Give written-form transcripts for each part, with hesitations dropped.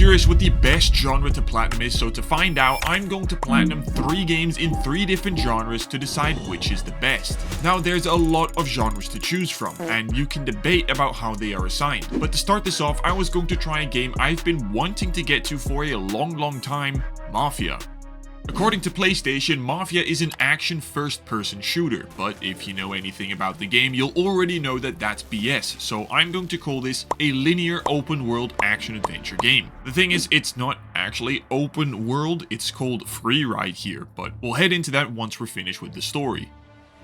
curious what the best genre to platinum is, so to find out, I'm going to platinum 3 games in 3 different genres to decide which is the best. Now, there's a lot of genres to choose from, and you can debate about how they are assigned. But to start this off, I was going to try a game I've been wanting to get to for a long time, Mafia. According to PlayStation, Mafia is an action first-person shooter, but if you know anything about the game, you'll already know that that's BS, so I'm going to call this a linear open-world action-adventure game. The thing is, it's not actually open-world, it's called free ride here, but we'll head into that once we're finished with the story.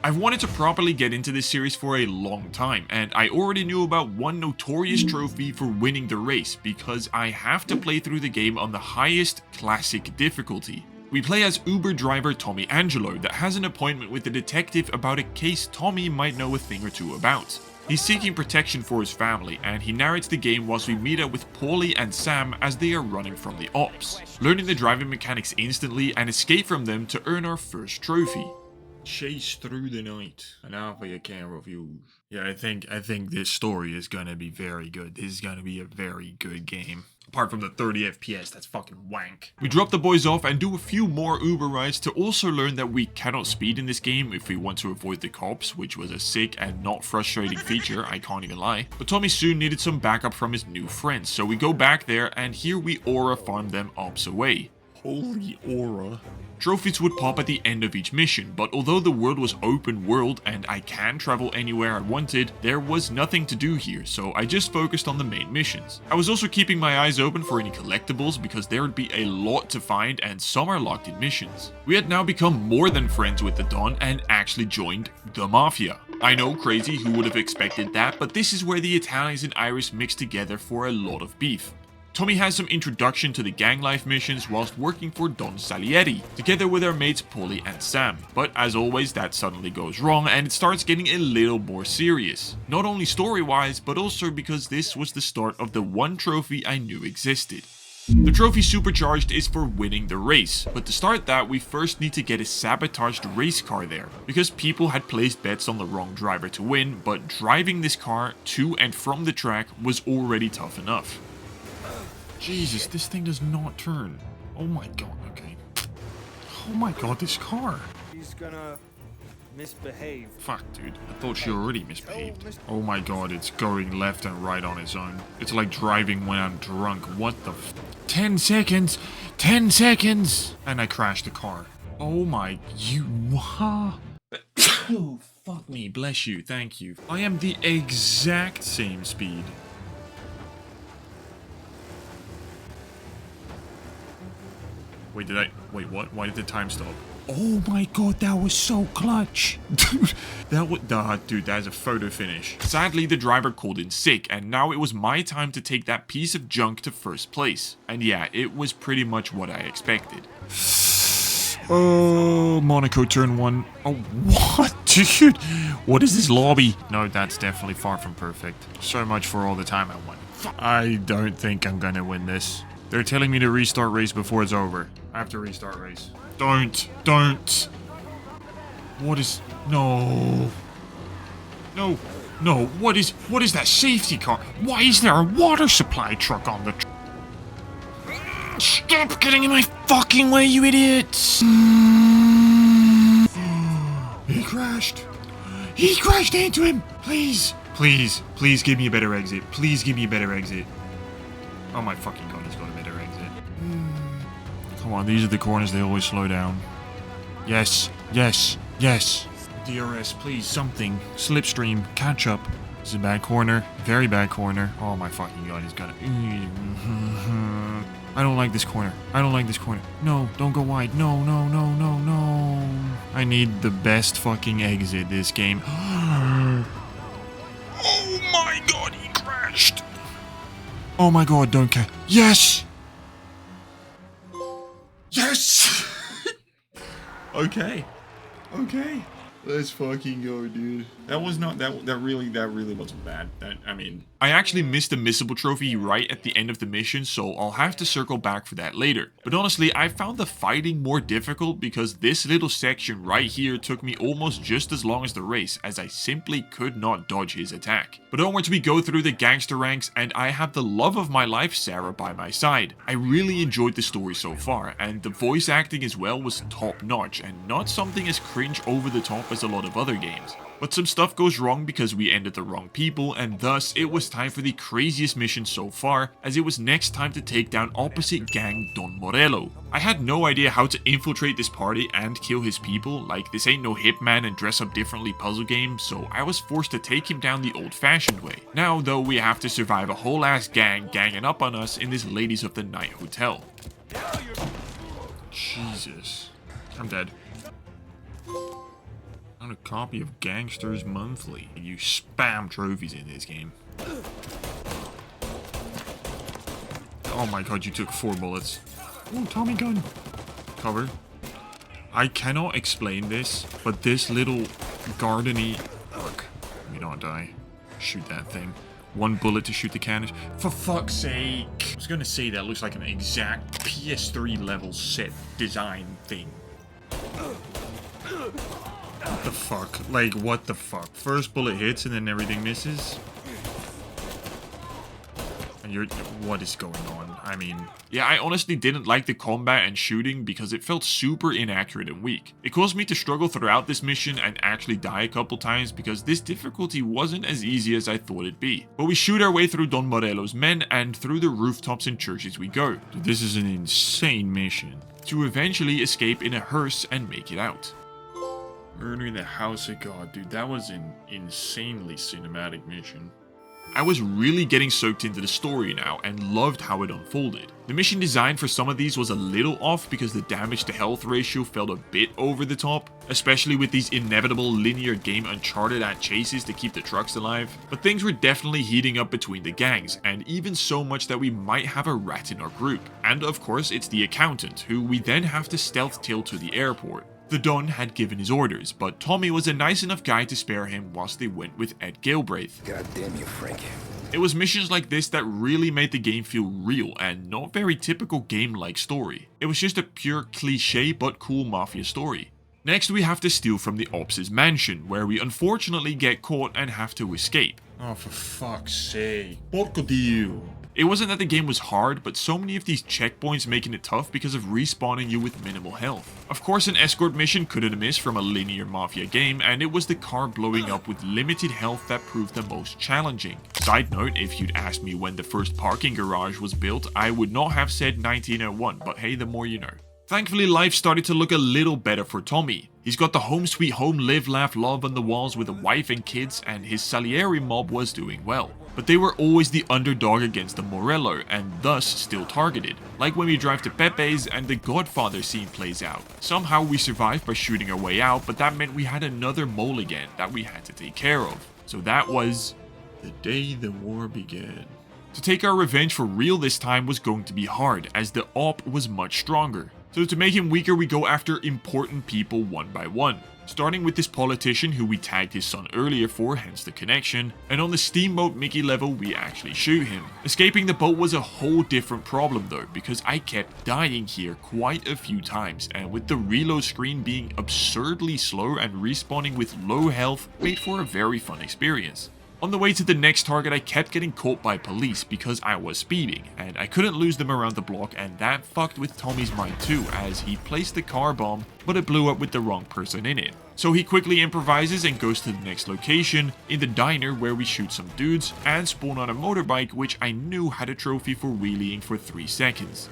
I've wanted to properly get into this series for a long time, and I already knew about one notorious trophy for winning the race, because I have to play through the game on the highest classic difficulty. We play as Uber driver Tommy Angelo that has an appointment with a detective about a case Tommy might know a thing or two about. He's seeking protection for his family, and he narrates the game whilst we meet up with Paulie and Sam as they are running from the ops, learning the driving mechanics instantly and escape from them to earn our first trophy. Chase through the night. An offer you can't refuse. Yeah, I think this story is gonna be very good. This is gonna be a very good game. Apart from the 30 FPS, that's fucking wank. We drop the boys off and do a few more Uber rides to also learn that we cannot speed in this game if we want to avoid the cops, which was a sick and not frustrating feature, I can't even lie. But Tommy soon needed some backup from his new friends, so we go back there and here we aura farm them ops away. Holy aura. Trophies would pop at the end of each mission, but although the world was open world and I can travel anywhere I wanted, there was nothing to do here, so I just focused on the main missions. I was also keeping my eyes open for any collectibles because there would be a lot to find and some are locked in missions. We had now become more than friends with the Don and actually joined the Mafia. I know, crazy, who would have expected that, but this is where the Italians and Irish mix together for a lot of beef. Tommy has some introduction to the gang life missions whilst working for Don Salieri, together with our mates Paulie and Sam. But as always, that suddenly goes wrong and it starts getting a little more serious. Not only story-wise, but also because this was the start of the one trophy I knew existed. The trophy supercharged is for winning the race, but to start that we first need to get a sabotaged race car there, because people had placed bets on the wrong driver to win, but driving this car to and from the track was already tough enough. Jesus, this thing does not turn. Oh my god, okay. Oh my god, this car. He's gonna misbehave. Fuck, dude. I thought she already misbehaved. Oh my god, it's going left and right on its own. It's like driving when I'm drunk. What the f— 10 seconds! 10 seconds! And I crashed the car. Oh my— Oh, fuck me. Bless you. Thank you. I am the exact same speed. Wait, what? Why did the time stop? Oh my god, that was so clutch. Dude, dude, that is a photo finish. Sadly, the driver called in sick, and now it was my time to take that piece of junk to first place. And yeah, it was pretty much what I expected. Oh, Monaco turn 1. Oh, what, dude? What is this lobby? No, that's definitely far from perfect. So much for all the time I won. I don't think I'm gonna win this. They're telling me to restart race before it's over. I have to restart race. Don't. What is— No. What is that safety car? Why is there a water supply truck on the Stop getting in my fucking way, you idiots! He crashed. He crashed into him. Please give me a better exit. Please give me a better exit. Oh my fucking god, he's got a better exit. Come on, these are the corners they always slow down. Yes. DRS, please, something. Slipstream, catch up. This is a bad corner. Very bad corner. Oh my fucking god, he's got it. I don't like this corner. No, don't go wide. No. I need the best fucking exit this game. Oh my god, he crashed. Oh my god, don't care. Yes! Okay. Let's fucking go, dude. That was not that really wasn't bad. I actually missed the missable trophy right at the end of the mission, so I'll have to circle back for that later. But honestly, I found the fighting more difficult because this little section right here took me almost just as long as the race, as I simply could not dodge his attack. But onwards we go through the gangster ranks, and I have the love of my life, Sarah, by my side. I really enjoyed the story so far, and the voice acting as well was top notch, and not something as cringe over the top as a lot of other games. But some stuff goes wrong because we ended the wrong people, and thus it was time for the craziest mission so far, as it was next time to take down opposite gang Don Morello. I had no idea how to infiltrate this party and kill his people, like this ain't no Hitman and dress up differently puzzle game, so I was forced to take him down the old-fashioned way. Now though, we have to survive a whole ass gang ganging up on us in this Ladies of the Night hotel. Jesus. I'm dead. A copy of Gangsters Monthly. You spam trophies in this game. Oh my god, you took 4 bullets. Oh, Tommy gun. Cover. I cannot explain this, but this little gardeny... Look, let me not die. Shoot that thing. 1 bullet to shoot the cannon. For fuck's sake. I was gonna say that looks like an exact PS3 level set design thing. What the fuck? Like, what the fuck? First bullet hits and then everything misses? And what is going on? I mean... Yeah, I honestly didn't like the combat and shooting because it felt super inaccurate and weak. It caused me to struggle throughout this mission and actually die a couple times because this difficulty wasn't as easy as I thought it'd be. But we shoot our way through Don Morello's men and through the rooftops and churches we go. Dude, this is an insane mission. To eventually escape in a hearse and make it out. Murdering the House of God, dude, that was an insanely cinematic mission. I was really getting soaked into the story now and loved how it unfolded. The mission design for some of these was a little off because the damage to health ratio felt a bit over the top, especially with these inevitable linear game Uncharted at chases to keep the trucks alive. But things were definitely heating up between the gangs, and even so much that we might have a rat in our group. And of course, it's the accountant, who we then have to stealth tail to the airport. The Don had given his orders, but Tommy was a nice enough guy to spare him whilst they went with Ed Galbraith. God damn you, Frank. It was missions like this that really made the game feel real and not very typical game-like story. It was just a pure cliché but cool Mafia story. Next we have to steal from the Ops' mansion, where we unfortunately get caught and have to escape. Oh, for fuck's sake. Porcodillo. It wasn't that the game was hard, but so many of these checkpoints making it tough because of respawning you with minimal health. Of course, an escort mission couldn't miss from a linear Mafia game, and it was the car blowing up with limited health that proved the most challenging. Side note, if you'd asked me when the first parking garage was built, I would not have said 1901, but hey, the more you know. Thankfully, life started to look a little better for Tommy. He's got the home sweet home live laugh love on the walls with a wife and kids, and his Salieri mob was doing well. But they were always the underdog against the Morello, and thus still targeted. Like when we drive to Pepe's and the Godfather scene plays out. Somehow we survived by shooting our way out, but that meant we had another mole again that we had to take care of. So that was the day the war began. To take our revenge for real this time was going to be hard, as the Op was much stronger. So to make him weaker, we go after important people one by one. Starting with this politician who we tagged his son earlier for, hence the connection, and on the steamboat Mickey level we actually shoot him. Escaping the boat was a whole different problem though, because I kept dying here quite a few times, and with the reload screen being absurdly slow and respawning with low health made for a very fun experience. On the way to the next target, I kept getting caught by police because I was speeding, and I couldn't lose them around the block, and that fucked with Tommy's mind too, as he placed the car bomb, but it blew up with the wrong person in it. So he quickly improvises and goes to the next location, in the diner where we shoot some dudes, and spawn on a motorbike which I knew had a trophy for wheeling for 3 seconds.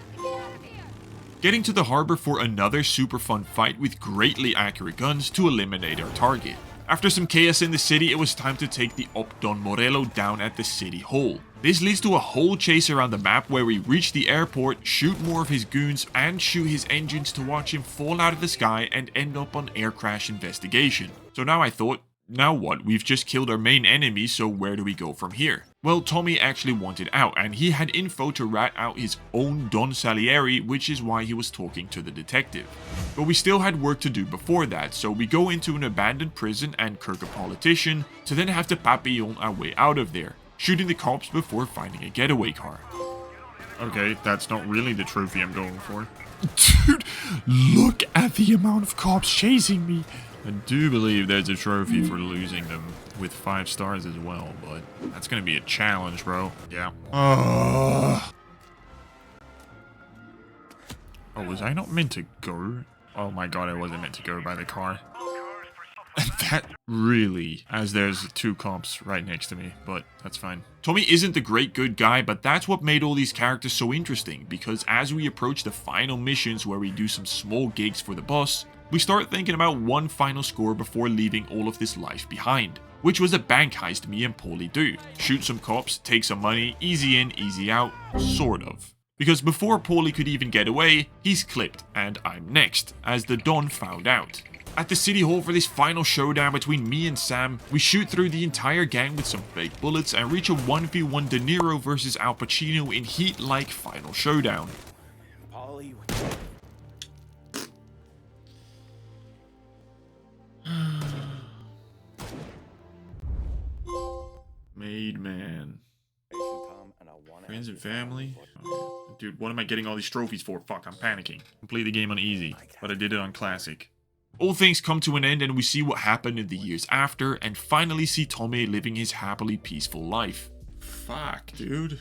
Getting to the harbor for another super fun fight with greatly accurate guns to eliminate our target. After some chaos in the city, it was time to take the Op Don Morello down at the city hall. This leads to a whole chase around the map where we reach the airport, shoot more of his goons, and shoot his engines to watch him fall out of the sky and end up on air crash investigation. So now I thought, now what? We've just killed our main enemy, so where do we go from here? Well, Tommy actually wanted out, and he had info to rat out his own Don Salieri, which is why he was talking to the detective. But we still had work to do before that, so we go into an abandoned prison and Kirk a politician, to then have to papillon our way out of there, shooting the cops before finding a getaway car. Okay, that's not really the trophy I'm going for. Dude, look at the amount of cops chasing me. I do believe there's a trophy for losing them with 5 stars as well, but that's gonna be a challenge, bro. Yeah. Oh, was I not meant to go? Oh my god, I wasn't meant to go by the car. That really, as there's 2 cops right next to me, but that's fine. Tommy isn't the great good guy, but that's what made all these characters so interesting, because as we approach the final missions where we do some small gigs for the boss, we start thinking about one final score before leaving all of this life behind, which was a bank heist me and Paulie do. Shoot some cops, take some money, easy in, easy out, sort of. Because before Paulie could even get away, he's clipped, and I'm next, as the Don found out. At the city hall for this final showdown between me and Sam, we shoot through the entire gang with some fake bullets and reach a 1v1 De Niro versus Al Pacino in Heat-like final showdown. Polly. Made man. Friends and family? Oh, dude, what am I getting all these trophies for? Fuck, I'm panicking. Complete the game on easy, but I did it on classic. All things come to an end and we see what happened in the years after and finally see Tommy living his happily peaceful life. Fuck, dude.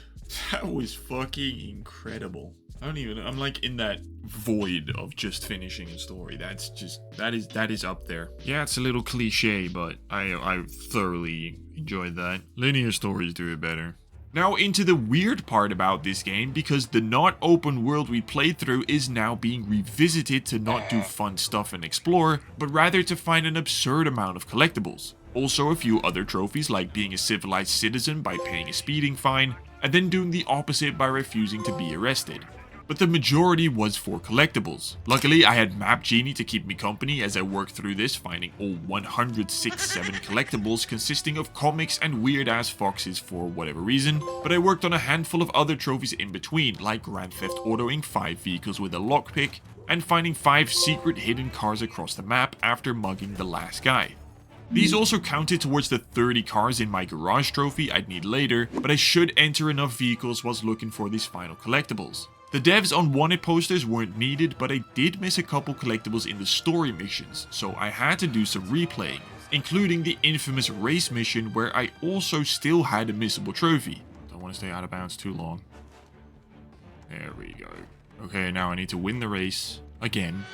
That was fucking incredible. I'm like in that void of just finishing a story. That's just, that is up there. Yeah, it's a little cliche, but I thoroughly enjoyed that. Linear stories do it better. Now into the weird part about this game, because the not open world we played through is now being revisited to not do fun stuff and explore, but rather to find an absurd amount of collectibles. Also a few other trophies like being a civilized citizen by paying a speeding fine, and then doing the opposite by refusing to be arrested. But the majority was for collectibles. Luckily, I had Map Genie to keep me company as I worked through this, finding all 167 collectibles consisting of comics and weird-ass foxes for whatever reason, but I worked on a handful of other trophies in between, like Grand Theft Autoing 5 vehicles with a lockpick, and finding 5 secret hidden cars across the map after mugging the last guy. These also counted towards the 30 cars in my garage trophy I'd need later, but I should enter enough vehicles whilst looking for these final collectibles. The devs on wanted posters weren't needed, but I did miss a couple collectibles in the story missions, so I had to do some replaying, including the infamous race mission where I also still had a missable trophy. Don't want to stay out of bounds too long. There we go. Okay, now I need to win the race again.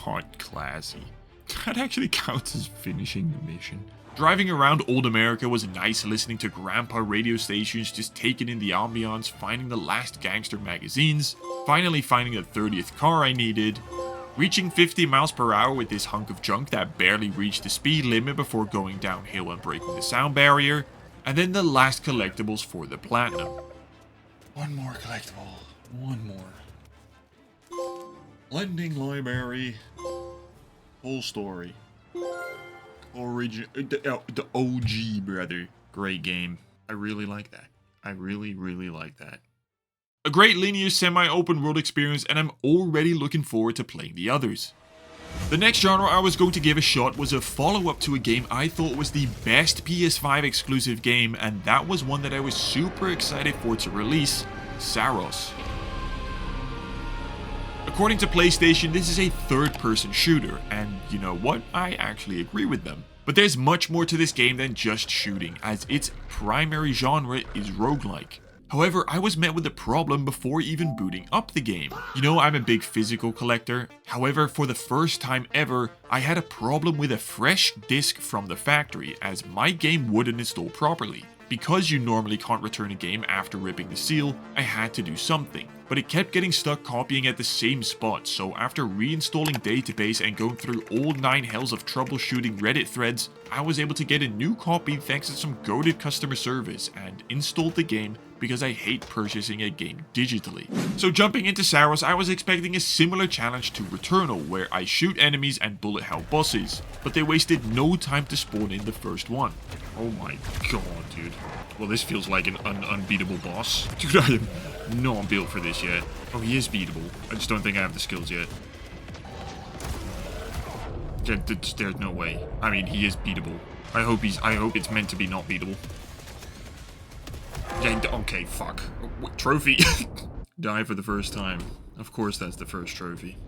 Not classy. That actually counts as finishing the mission. Driving around old America was nice, listening to grandpa radio stations, just taking in the ambiance, finding the last gangster magazines, finally finding the 30th car I needed, reaching 50 miles per hour with this hunk of junk that barely reached the speed limit before going downhill and breaking the sound barrier, and then the last collectibles for the platinum. One more collectible. One more. Lending library. Whole story. Origin, the OG, brother. Great game. I really like that. I really like that. A great linear semi-open world experience, and I'm already looking forward to playing the others. The next genre I was going to give a shot was a follow-up to a game I thought was the best PS5 exclusive game, and that was one that I was super excited for to release, Saros. According to PlayStation, this is a third-person shooter, and you know what? I actually agree with them. But there's much more to this game than just shooting, as its primary genre is roguelike. However, I was met with a problem before even booting up the game. You know, I'm a big physical collector. However, for the first time ever, I had a problem with a fresh disc from the factory, as my game wouldn't install properly. Because you normally can't return a game after ripping the seal, I had to do something. but it kept getting stuck copying at the same spot, so after reinstalling database and going through all 9 hells of troubleshooting Reddit threads, I was able to get a new copy thanks to some goated customer service and installed the game because I hate purchasing a game digitally. So jumping into Saros, I was expecting a similar challenge to Returnal where I shoot enemies and bullet hell bosses, but they wasted no time to spawn in the first one. Oh my god, dude. Well, this feels like an unbeatable boss. Dude, I am not built for this yet. Oh, he is beatable. I just don't think I have the skills yet. There's no way. I mean, he is beatable. I hope it's meant to be not beatable. Yeah, okay, fuck. Trophy. Die for the first time. Of course that's the first trophy.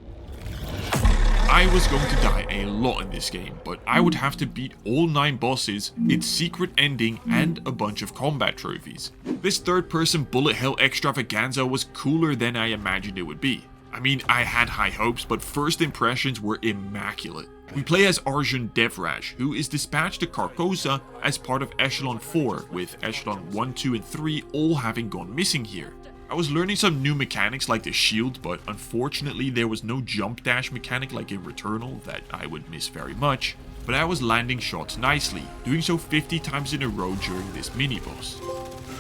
I was going to die a lot in this game, but I would have to beat all 9 bosses, its secret ending, and a bunch of combat trophies. This third-person bullet hell extravaganza was cooler than I imagined it would be. I mean, I had high hopes, but first impressions were immaculate. We play as Arjun Devraj, who is dispatched to Carcosa as part of Echelon 4, with Echelon 1, 2, and 3 all having gone missing here. I was learning some new mechanics like the shield, but unfortunately there was no jump dash mechanic like in Returnal that I would miss very much, but I was landing shots nicely, doing so 50 times in a row during this mini-boss.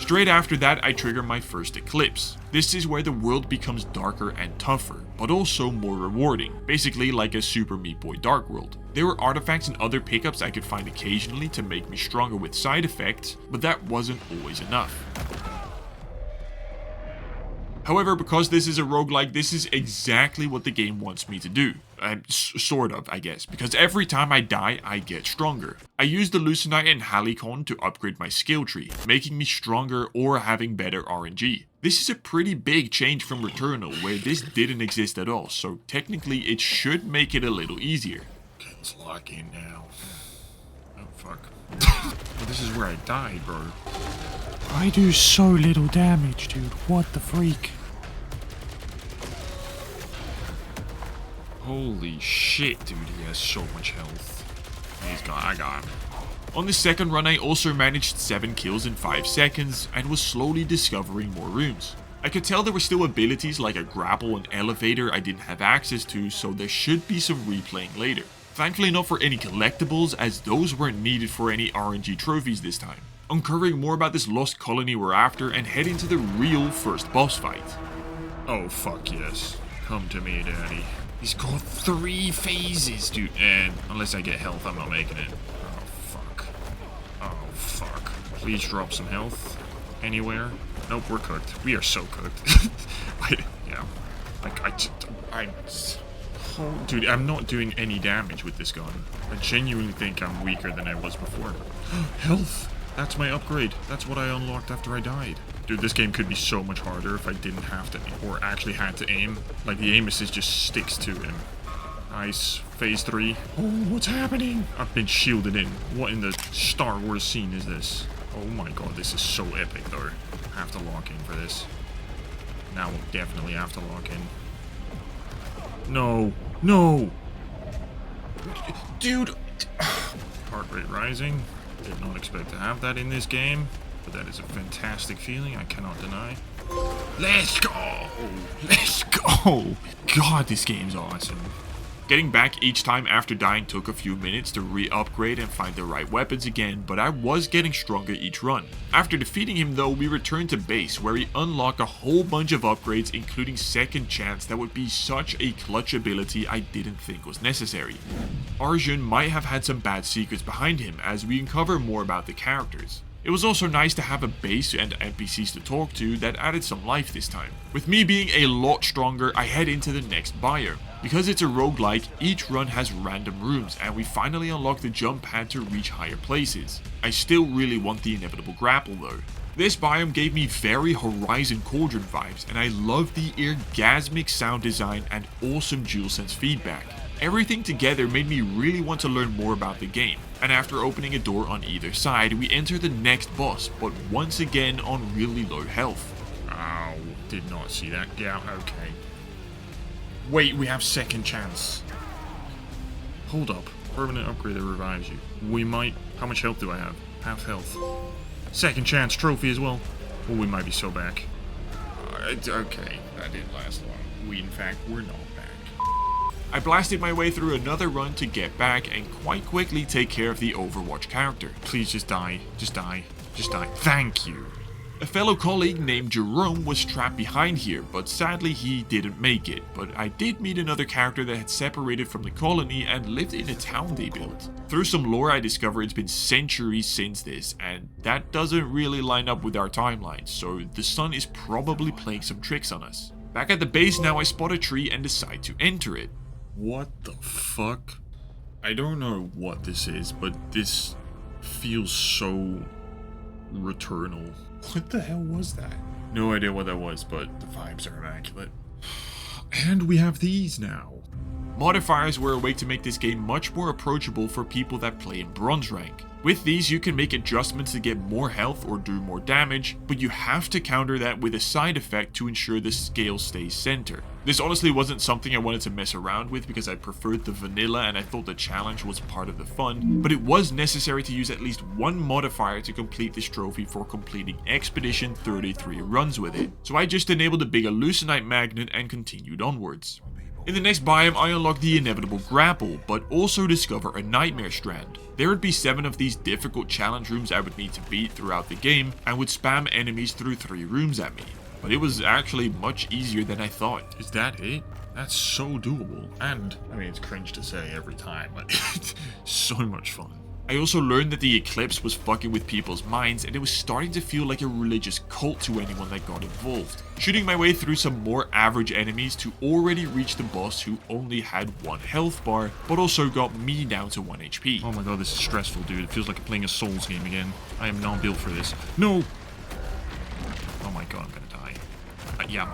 Straight after that I trigger my first eclipse. This is where the world becomes darker and tougher, but also more rewarding, basically like a Super Meat Boy Dark World. There were artifacts and other pickups I could find occasionally to make me stronger with side effects, but that wasn't always enough. However, because this is a roguelike, this is exactly what the game wants me to do. Sort of, I guess, because every time I die, I get stronger. I use the Lucenite and Halicon to upgrade my skill tree, making me stronger or having better RNG. This is a pretty big change from Returnal, where this didn't exist at all, so technically it should make it a little easier. Okay, let's lock in now. Oh, fuck. Well, this is where I died, bro. I do so little damage, dude. What the freak? Holy shit, dude. He has so much health. I got him. On the second run, I also managed 7 kills in 5 seconds and was slowly discovering more rooms. I could tell there were still abilities like a grapple and elevator I didn't have access to, so there should be some replaying later. Thankfully not for any collectibles, as those weren't needed for any RNG trophies this time. Uncovering more about this lost colony we're after and head into the real first boss fight. Oh fuck yes. Come to me, daddy. He's got 3 phases, dude. And unless I get health, I'm not making it. Oh fuck. Oh fuck. Please drop some health. Anywhere? Nope, we're cooked. We are so cooked. Dude, I'm not doing any damage with this gun. I genuinely think I'm weaker than I was before. Health! That's my upgrade. That's what I unlocked after I died. Dude, this game could be so much harder if I didn't have to, or actually had to aim. Like, the aim assist just sticks to him. Nice. Phase 3. Oh, what's happening? I've been shielded in. What in the Star Wars scene is this? Oh my god, this is so epic, though. I have to lock in for this. Now we'll definitely have to lock in. No. No! Dude! Heart rate rising. Did not expect to have that in this game, but that is a fantastic feeling I cannot deny. Let's go! Let's go! God, this game's awesome. Getting back each time after dying took a few minutes to re-upgrade and find the right weapons again, but I was getting stronger each run. After defeating him though, we returned to base where we unlock a whole bunch of upgrades, including Second Chance that would be such a clutch ability I didn't think was necessary. Arjun might have had some bad secrets behind him as we uncover more about the characters. It was also nice to have a base and NPCs to talk to that added some life this time. With me being a lot stronger, I head into the next biome. Because it's a roguelike, each run has random rooms and we finally unlock the jump pad to reach higher places. I still really want the inevitable grapple though. This biome gave me very Horizon Cauldron vibes and I love the orgasmic sound design and awesome DualSense feedback. Everything together made me really want to learn more about the game, and after opening a door on either side, we enter the next boss, but once again on really low health. Ow, did not see that. Yeah, okay. Wait, we have Second Chance. Hold up. Permanent upgrade that revives you. We might... How much health do I have? Half health. Second Chance trophy as well. Oh, we might be so back. Okay, that didn't last long. We, in fact, were not back. I blasted my way through another run to get back and quite quickly take care of the Overwatch character. Please just die. Just die. Just die. Thank you. A fellow colleague named Jerome was trapped behind here, but sadly he didn't make it. But I did meet another character that had separated from the colony and lived in a town they built. Through some lore I discovered it's been centuries since this, and that doesn't really line up with our timeline, so the sun is probably playing some tricks on us. Back at the base now, I spot a tree and decide to enter it. What the fuck? I don't know what this is, but this feels so Returnal. What the hell was that? No idea what that was, but the vibes are immaculate. And we have these now. Modifiers were a way to make this game much more approachable for people that play in bronze rank. With these, you can make adjustments to get more health or do more damage, but you have to counter that with a side effect to ensure the scale stays center. This honestly wasn't something I wanted to mess around with because I preferred the vanilla and I thought the challenge was part of the fun, but it was necessary to use at least one modifier to complete this trophy for completing Expedition 33 runs with it. So I just enabled a big Hallucinite magnet and continued onwards. In the next biome, I unlock the inevitable grapple, but also discover a nightmare strand. There would be 7 of these difficult challenge rooms I would need to beat throughout the game, and would spam enemies through 3 rooms at me. But it was actually much easier than I thought. Is that it? That's so doable. And, I mean, it's cringe to say every time, but it's so much fun. I also learned that the eclipse was fucking with people's minds and it was starting to feel like a religious cult to anyone that got involved. Shooting my way through some more average enemies to already reach the boss who only had 1 health bar, but also got me down to 1 HP. Oh my god, this is stressful, dude. It feels like I'm playing a Souls game again. I am not built for this. No! Oh my god, I'm gonna die. Yeah.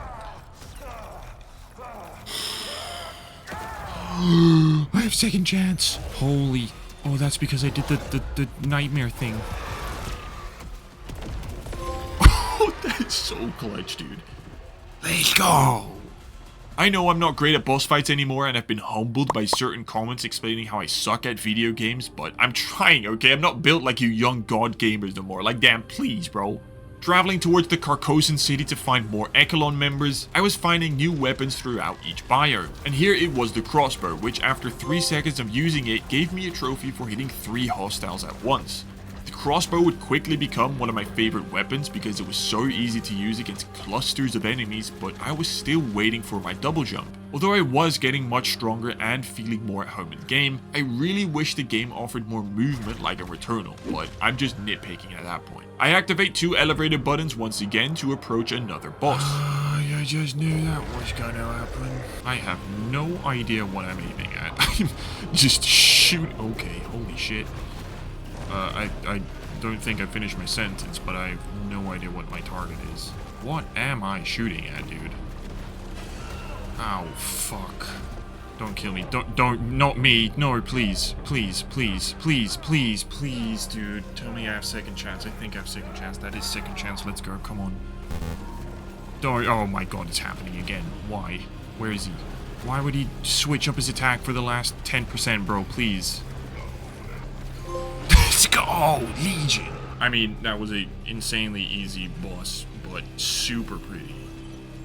I have second chance. Holy... Oh, that's because I did the nightmare thing. Oh, that's so clutch, dude. Let's go! I know I'm not great at boss fights anymore and I've been humbled by certain comments explaining how I suck at video games, but I'm trying, okay? I'm not built like you young god gamers no more. Like, damn, please, bro. Traveling towards the Carcosan city to find more Echelon members, I was finding new weapons throughout each biome. And here it was the crossbow, which after 3 seconds of using it gave me a trophy for hitting 3 hostiles at once. The crossbow would quickly become one of my favorite weapons because it was so easy to use against clusters of enemies, but I was still waiting for my double jump. Although I was getting much stronger and feeling more at home in game, I really wish the game offered more movement like a Returnal, but I'm just nitpicking at that point. I activate 2 elevated buttons once again to approach another boss. I just knew that was gonna happen. I have no idea what I'm aiming at. Just shoot. Okay, holy shit. I don't think I finished my sentence, but I have no idea what my target is. What am I shooting at, dude? Ow, fuck. Don't kill me. Don't, not me. No, please. Please, please, please, please, please, dude. Tell me I have second chance. I think I have second chance. That is second chance. Let's go. Come on. Don't, oh my god, it's happening again. Why? Where is he? Why would he switch up his attack for the last 10%, bro? Please. Let's go, Legion. I mean, that was a insanely easy boss, but super pretty.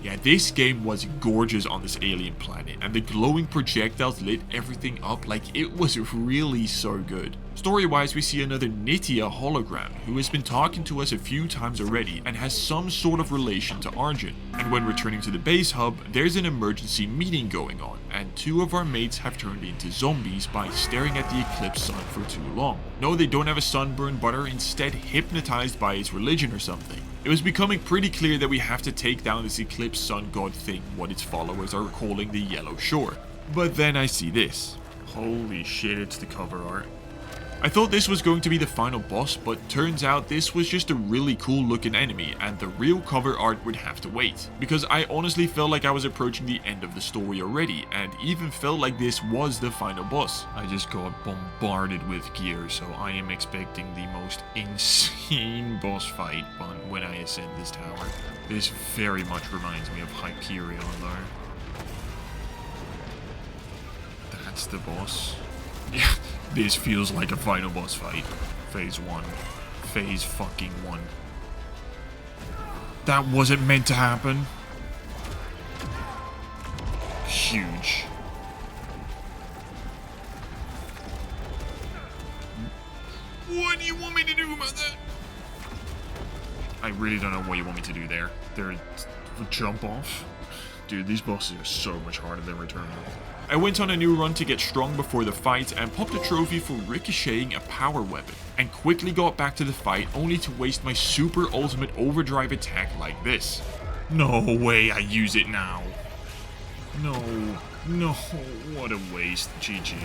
Yeah, this game was gorgeous on this alien planet, and the glowing projectiles lit everything up like it was really so good. Story-wise, we see another Nitya hologram, who has been talking to us a few times already and has some sort of relation to Arjun. And when returning to the base hub, there's an emergency meeting going on, and 2 of our mates have turned into zombies by staring at the eclipse sun for too long. No, they don't have a sunburn, but are instead hypnotized by its religion or something. It was becoming pretty clear that we have to take down this eclipse sun god thing, what its followers are calling the Yellow Shore. But then I see this. Holy shit, it's the cover art. I thought this was going to be the final boss, but turns out this was just a really cool looking enemy and the real cover art would have to wait. Because I honestly felt like I was approaching the end of the story already and even felt like this was the final boss. I just got bombarded with gear, so I am expecting the most insane boss fight when I ascend this tower. This very much reminds me of Hyperion though. That's the boss. Yeah, this feels like a final boss fight. Phase 1. Phase fucking 1. That wasn't meant to happen. huge. What do you want me to do about that? I really don't know what you want me to do there. They're jump off? Dude, these bosses are so much harder than Returnal. I went on a new run to get strong before the fight and popped a trophy for ricocheting a power weapon, and quickly got back to the fight only to waste my super ultimate overdrive attack like this. No way I use it now. No, what a waste, GG.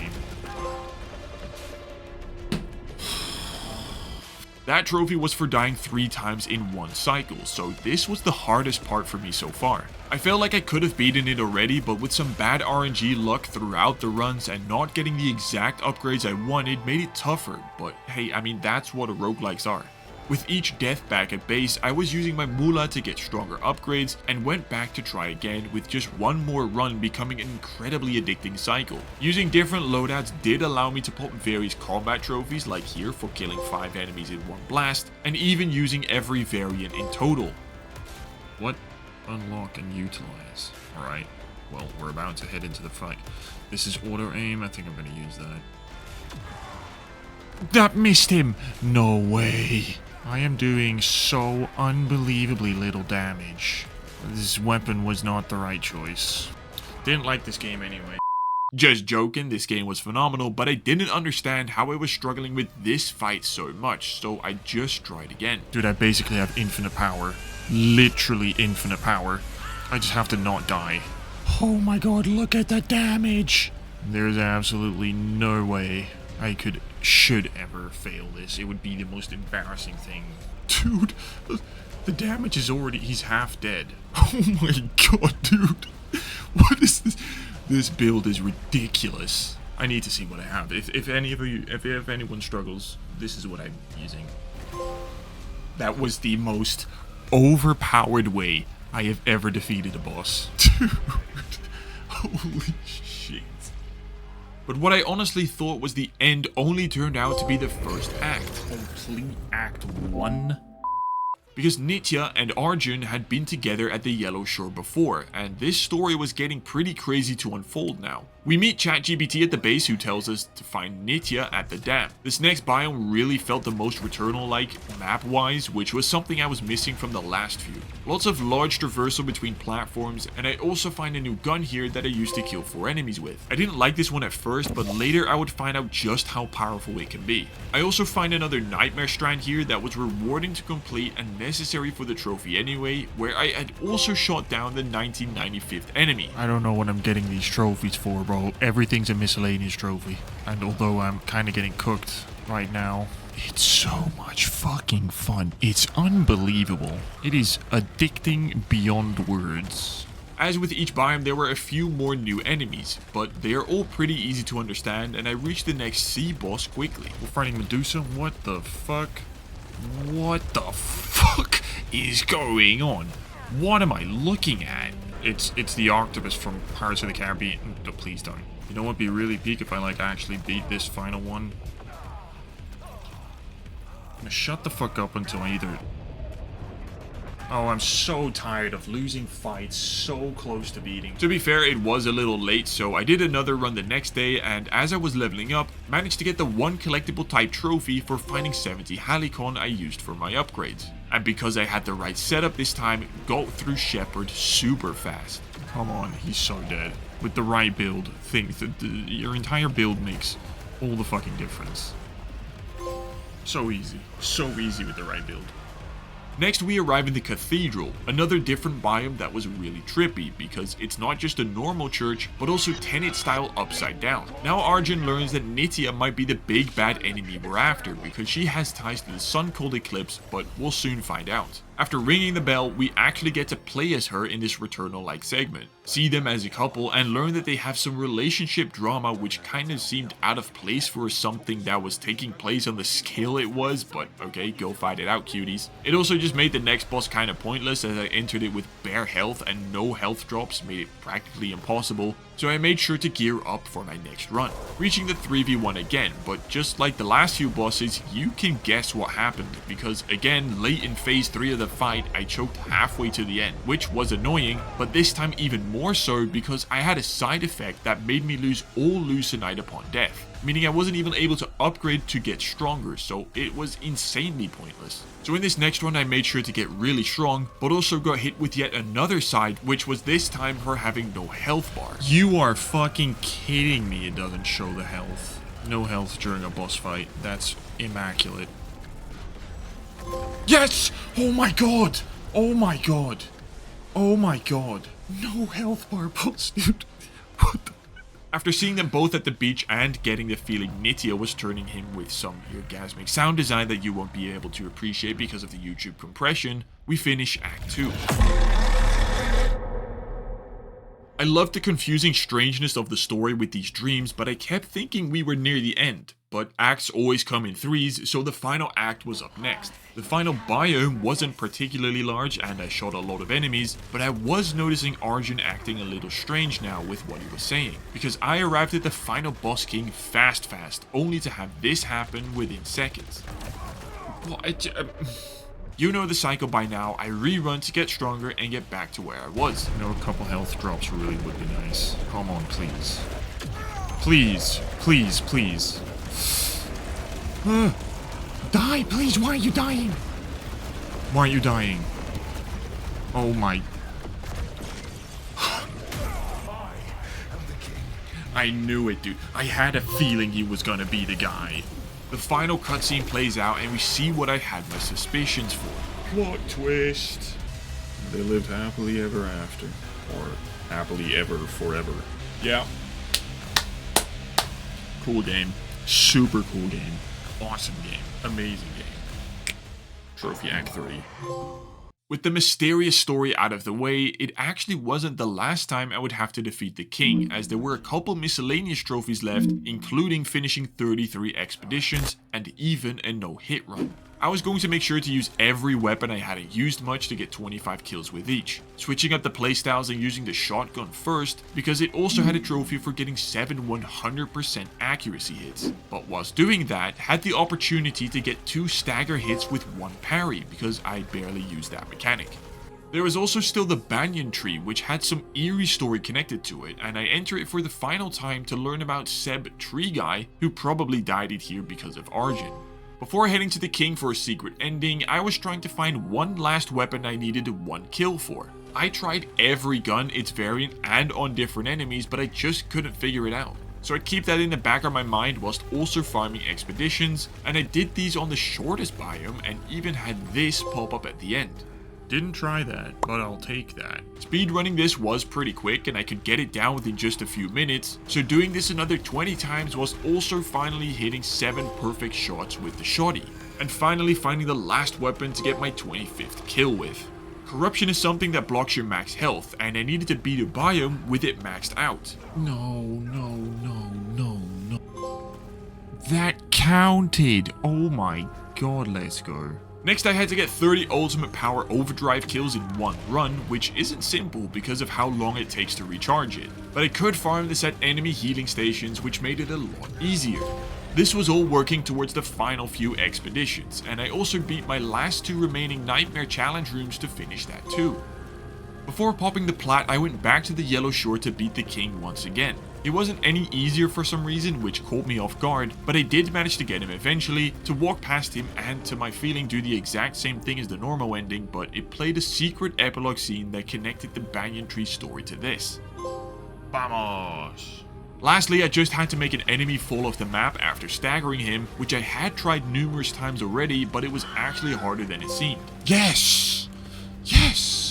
That trophy was for dying 3 times in one cycle, so this was the hardest part for me so far. I felt like I could have beaten it already, but with some bad RNG luck throughout the runs and not getting the exact upgrades I wanted made it tougher, but hey, I mean that's what roguelikes are. With each death back at base, I was using my moolah to get stronger upgrades and went back to try again, with just one more run becoming an incredibly addicting cycle. Using different loadouts did allow me to pop various combat trophies like here for killing 5 enemies in one blast, and even using every variant in total. What? Unlock and utilize. Alright, well we're about to head into the fight. This is auto aim, I think I'm going to use that. That missed him! No way! I am doing so unbelievably little damage. This weapon was not the right choice. Didn't like this game anyway. Just joking, this game was phenomenal, but I didn't understand how I was struggling with this fight so much, so I just tried again. Dude, I basically have infinite power. Literally infinite power. I just have to not die. Oh my god, look at the damage! There's absolutely no way I should ever fail this. It would be the most embarrassing thing. Dude, the damage is already, he's half dead. Oh my god, dude. What is this? This build is ridiculous. I need to see what I have. If anyone struggles, this is what I'm using. That was the most overpowered way I have ever defeated a boss. Dude, holy shit. But what I honestly thought was the end only turned out to be the first act. Complete Act 1. Because Nitya and Arjun had been together at the Yellow Shore before, and this story was getting pretty crazy to unfold now. We meet ChatGPT at the base, who tells us to find Nitya at the dam. This next biome really felt the most Returnal-like map-wise, which was something I was missing from the last few. Lots of large traversal between platforms, and I also find a new gun here that I used to kill 4 enemies with. I didn't like this one at first, but later I would find out just how powerful it can be. I also find another Nightmare Strand here that was rewarding to complete and necessary for the trophy anyway, where I had also shot down the 1995th enemy. I don't know what I'm getting these trophies for, bro. Everything's a miscellaneous trophy. And although I'm kind of getting cooked right now, it's so much fucking fun. It's unbelievable. It is addicting beyond words. As with each biome, there were a few more new enemies, but they are all pretty easy to understand, and I reached the next sea boss quickly. We're fighting Medusa? What the fuck? What the fuck is going on? What am I looking at? It's the octopus from Pirates of the Caribbean. No, please don't. You know what would be really peak if I actually beat this final one? I'm gonna shut the fuck up until I either... Oh, I'm so tired of losing fights so close to beating. To be fair, it was a little late, so I did another run the next day, and as I was leveling up, managed to get the one collectible type trophy for finding 70 Halicon I used for my upgrades. And because I had the right setup this time, got through Shepard super fast. Come on, he's so dead. With the right build, your entire build makes all the fucking difference. So easy with the right build. Next, we arrive in the Cathedral, another different biome that was really trippy, because it's not just a normal church, but also Tenet style upside down. Now Arjun learns that Nitya might be the big bad enemy we're after, because she has ties to the sun called Eclipse, but we'll soon find out. After ringing the bell, we actually get to play as her in this Returnal-like segment, see them as a couple, and learn that they have some relationship drama which kind of seemed out of place for something that was taking place on the scale it was, but okay, go fight it out, cuties. It also just made the next boss kind of pointless, as I entered it with bare health and no health drops made it practically impossible, so I made sure to gear up for my next run, reaching the 3v1 again, but just like the last few bosses, you can guess what happened, because again, late in phase 3 of the fight, I choked halfway to the end, which was annoying, but this time even more so because I had a side effect that made me lose all Lucenite upon death, meaning I wasn't even able to upgrade to get stronger, so it was insanely pointless. So in this next one I made sure to get really strong, but also got hit with yet another side, which was this time her having no health bar. You are fucking kidding me, it doesn't show the health. No health during a boss fight. That's immaculate. Yes! Oh my god! Oh my god! Oh my god. No health bar boss, dude. What the... After seeing them both at the beach and getting the feeling Nitya was turning him with some orgasmic sound design that you won't be able to appreciate because of the YouTube compression, we finish Act 2. I loved the confusing strangeness of the story with these dreams, but I kept thinking we were near the end. But acts always come in threes, so the final act was up next. The final biome wasn't particularly large and I shot a lot of enemies, but I was noticing Arjun acting a little strange now with what he was saying, because I arrived at the final boss king fast, only to have this happen within seconds. You know the cycle by now. I rerun to get stronger and get back to where I was. You know, a couple health drops really would be nice. Come on, please. Please, please, please. Die, please. Why are you dying? Why are you dying? Oh my... I knew it, dude. I had a feeling he was gonna be the guy. The final cutscene plays out and we see what I had my suspicions for. Plot twist. They lived happily ever after. Or happily ever forever. Yeah. Cool game. Super cool game. Awesome game. Amazing game. Trophy Act 3. With the mysterious story out of the way, it actually wasn't the last time I would have to defeat the king, as there were a couple miscellaneous trophies left, including finishing 33 expeditions and even a no-hit run. I was going to make sure to use every weapon I hadn't used much to get 25 kills with each, switching up the playstyles and using the shotgun first, because it also had a trophy for getting 7 100% accuracy hits. But whilst doing that, had the opportunity to get 2 stagger hits with 1 parry, because I barely used that mechanic. There was also still the banyan tree, which had some eerie story connected to it, and I enter it for the final time to learn about Seb Tree Guy, who probably died it here because of Arjun. Before heading to the king for a secret ending, I was trying to find one last weapon I needed 1 kill for. I tried every gun, its variant, and on different enemies, but I just couldn't figure it out. So I'd keep that in the back of my mind whilst also farming expeditions, and I did these on the shortest biome and even had this pop up at the end. Didn't try that, but I'll take that. Speedrunning this was pretty quick and I could get it down within just a few minutes, so doing this another 20 times was also finally hitting 7 perfect shots with the shotty, and finally finding the last weapon to get my 25th kill with. Corruption is something that blocks your max health, and I needed to beat a biome with it maxed out. No. That counted! Oh my god, let's go. Next I had to get 30 ultimate power overdrive kills in 1 run, which isn't simple because of how long it takes to recharge it, but I could farm this at enemy healing stations, which made it a lot easier. This was all working towards the final few expeditions, and I also beat my last 2 remaining Nightmare Challenge rooms to finish that too. Before popping the plat, I went back to the Yellow Shore to beat the king once again. It wasn't any easier for some reason, which caught me off guard, but I did manage to get him eventually, to walk past him and, to my feeling, do the exact same thing as the normal ending, but it played a secret epilogue scene that connected the Banyan Tree story to this. Vamos! Lastly, I just had to make an enemy fall off the map after staggering him, which I had tried numerous times already, but it was actually harder than it seemed. Yes! Yes!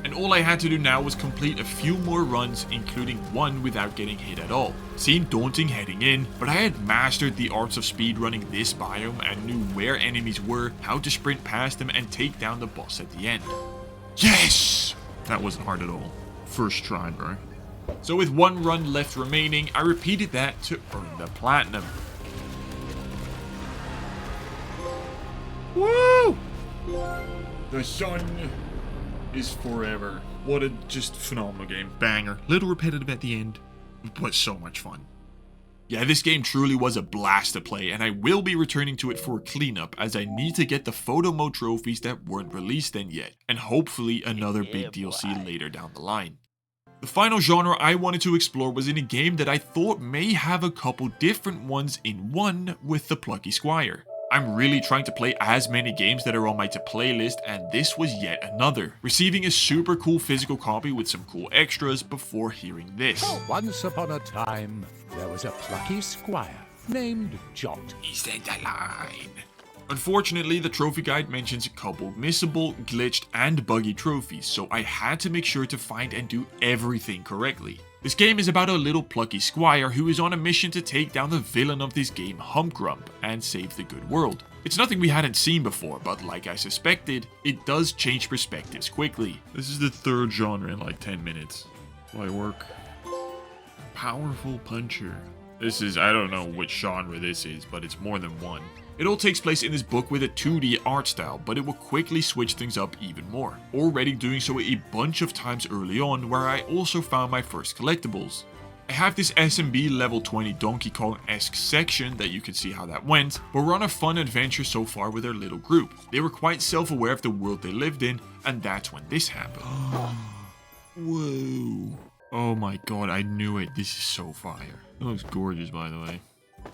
And all I had to do now was complete a few more runs, including 1 without getting hit at all. Seemed daunting heading in, but I had mastered the arts of speedrunning this biome and knew where enemies were, how to sprint past them, and take down the boss at the end. Yes! That wasn't hard at all. First try, bro. So with 1 run left remaining, I repeated that to earn the platinum. Woo! The sun is forever. What a just phenomenal game. Banger. Little repetitive at the end, was so much fun. Yeah, this game truly was a blast to play, and I will be returning to it for cleanup as I need to get the photo mode trophies that weren't released then yet, and hopefully another big DLC later down the line. The final genre I wanted to explore was in a game that I thought may have a couple different ones in one with the Plucky Squire. I'm really trying to play as many games that are on my to play list, and this was yet another, receiving a super cool physical copy with some cool extras before hearing this. Once upon a time, there was a Plucky Squire named Jot. He said the line. Unfortunately, the trophy guide mentions a couple missable, glitched, and buggy trophies, so I had to make sure to find and do everything correctly. This game is about a little plucky squire who is on a mission to take down the villain of this game, Humpgrump, and save the good world. It's nothing we hadn't seen before, but like I suspected, it does change perspectives quickly. This is the third genre in like 10 minutes. Light work. Powerful puncher. This is, I don't know which genre this is, but it's more than one. It all takes place in this book with a 2D art style, but it will quickly switch things up even more, already doing so a bunch of times early on, where I also found my first collectibles. I have this SMB level 20 Donkey Kong-esque section that you can see how that went, but we're on a fun adventure so far with our little group. They were quite self-aware of the world they lived in, and that's when this happened. Whoa. Oh my god, I knew it. This is so fire. It looks gorgeous, by the way.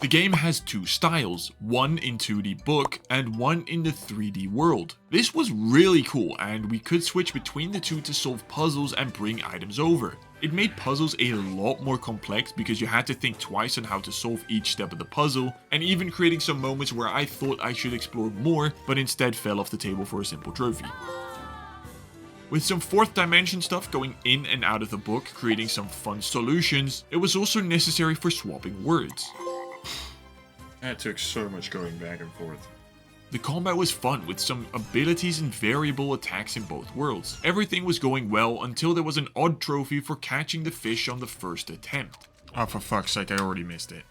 The game has two styles, one in 2D book and one in the 3D world. This was really cool, and we could switch between the two to solve puzzles and bring items over. It made puzzles a lot more complex because you had to think twice on how to solve each step of the puzzle, and even creating some moments where I thought I should explore more, but instead fell off the table for a simple trophy. With some 4th dimension stuff going in and out of the book, creating some fun solutions, it was also necessary for swapping words. That took so much going back and forth. The combat was fun with some abilities and variable attacks in both worlds. Everything was going well until there was an odd trophy for catching the fish on the first attempt. Oh, for fuck's sake, I already missed it.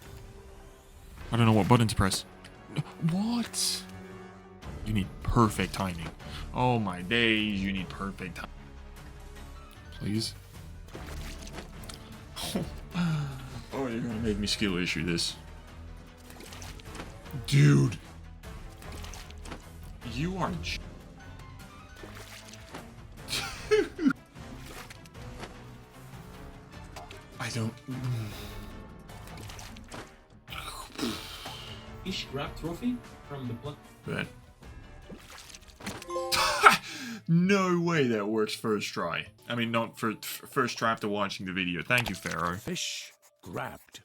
I don't know what button to press. What? You need perfect timing. Oh my days, you need perfect timing. Please? Oh, you're gonna make me skill issue this. Dude. You are... I don't... Fish grab trophy from the block. Bet. No way that works first try. I mean, not for first try after watching the video. Thank you, Pharaoh. Fish grabbed.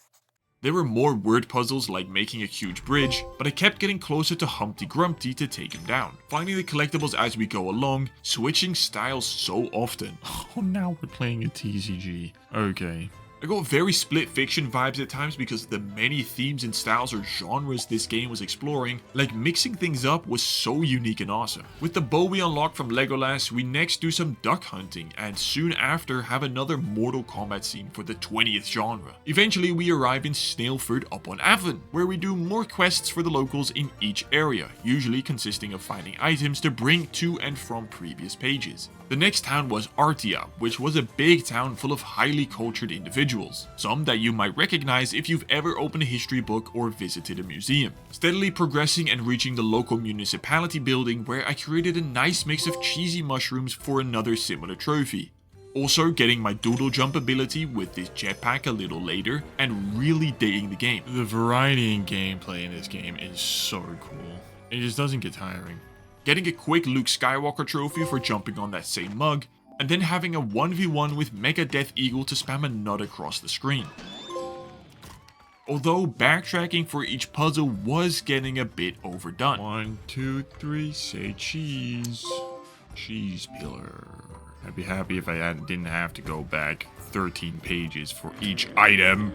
There were more word puzzles like making a huge bridge, but I kept getting closer to Humpty Grumpty to take him down. Finding the collectibles as we go along, switching styles so often. Oh, now we're playing a TCG. Okay. I got very split fiction vibes at times because of the many themes and styles or genres this game was exploring. Like, mixing things up was so unique and awesome. With the bow we unlocked from Legolas, we next do some duck hunting, and soon after have another Mortal Kombat scene for the 20th genre. Eventually we arrive in Snailford upon Avon, where we do more quests for the locals in each area, usually consisting of finding items to bring to and from previous pages. The next town was Artia, which was a big town full of highly cultured individuals, some that you might recognize if you've ever opened a history book or visited a museum. Steadily progressing and reaching the local municipality building, where I created a nice mix of cheesy mushrooms for another similar trophy. Also getting my doodle jump ability with this jetpack a little later, and really digging the game. The variety in gameplay in this game is so cool. It just doesn't get tiring. Getting a quick Luke Skywalker trophy for jumping on that same mug, and then having a 1v1 with Mega Death Eagle to spam a nut across the screen. Although backtracking for each puzzle was getting a bit overdone. 1, 2, 3, say cheese. Cheese pillar. I'd be happy if I didn't have to go back 13 pages for each item.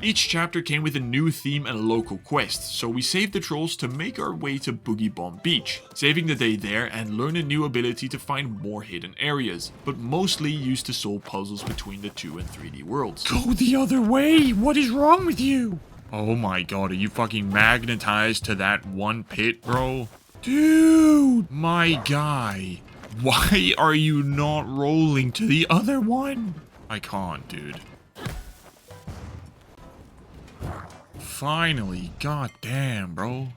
Each chapter came with a new theme and a local quest, so we saved the trolls to make our way to Boogie Bomb Beach, saving the day there and learn a new ability to find more hidden areas, but mostly used to solve puzzles between the 2 and 3D worlds. Go the other way! What is wrong with you? Oh my god, are you fucking magnetized to that one pit, bro? Dude! My guy! Why are you not rolling to the other one? I can't, dude. Finally, goddamn, bro.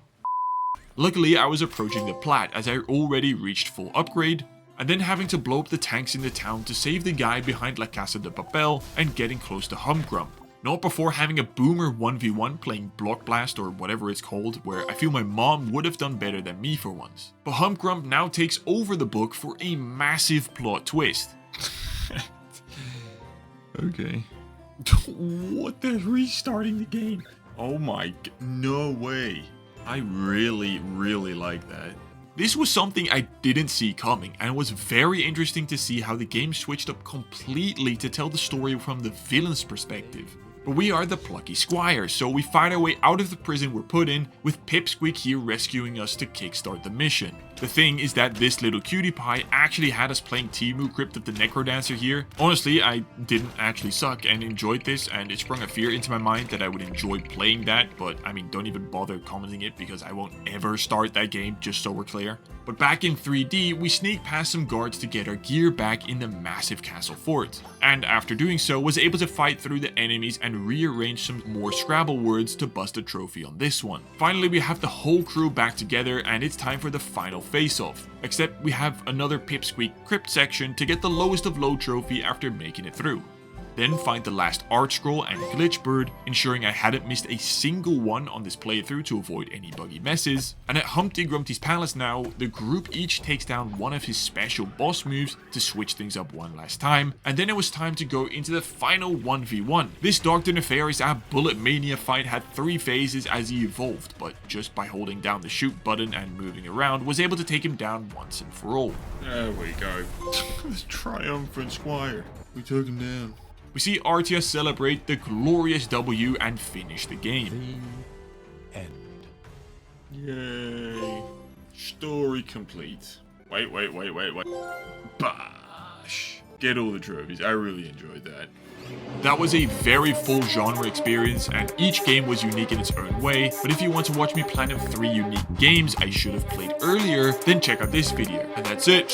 Luckily, I was approaching the plat as I already reached full upgrade, and then having to blow up the tanks in the town to save the guy behind La Casa de Papel and getting close to Humgrump. Not before having a boomer 1v1 playing Block Blast or whatever it's called, where I feel my mom would have done better than me for once. But Humgrump now takes over the book for a massive plot twist. Okay. What the restarting the game? Oh my, no way. I really like that. This was something I didn't see coming, and it was very interesting to see how the game switched up completely to tell the story from the villain's perspective. But we are the Plucky Squire, so we fight our way out of the prison we're put in, with Pipsqueak here rescuing us to kickstart the mission. The thing is that this little cutie pie actually had us playing Timu Crypt of the Necrodancer here. Honestly, I didn't actually suck and enjoyed this, and it sprung a fear into my mind that I would enjoy playing that, but I mean, don't even bother commenting it because I won't ever start that game, just so we're clear. But back in 3D, we sneaked past some guards to get our gear back in the massive castle fort, and after doing so, was able to fight through the enemies and rearrange some more Scrabble words to bust a trophy on this one. Finally, we have the whole crew back together, and it's time for the final face-off. Except we have another Pipsqueak crypt section to get the lowest of low trophy after making it through. Then find the last art scroll and glitch bird, ensuring I hadn't missed a single one on this playthrough to avoid any buggy messes. And at Humpty Grumpty's palace now, the group each takes down one of his special boss moves to switch things up one last time, and then it was time to go into the final 1v1. This Dr. Nefarious Bullet Mania fight had 3 phases as he evolved, but just by holding down the shoot button and moving around was able to take him down once and for all. There we go. This triumphant Squire. We took him down. We see Artia celebrate the glorious W and finish the game. The end. Yay. Story complete. Wait. Bash. Get all the trophies. I really enjoyed that. That was a very full genre experience, and each game was unique in its own way, but if you want to watch me platinum 3 unique games I should have played earlier, then check out this video. And that's it.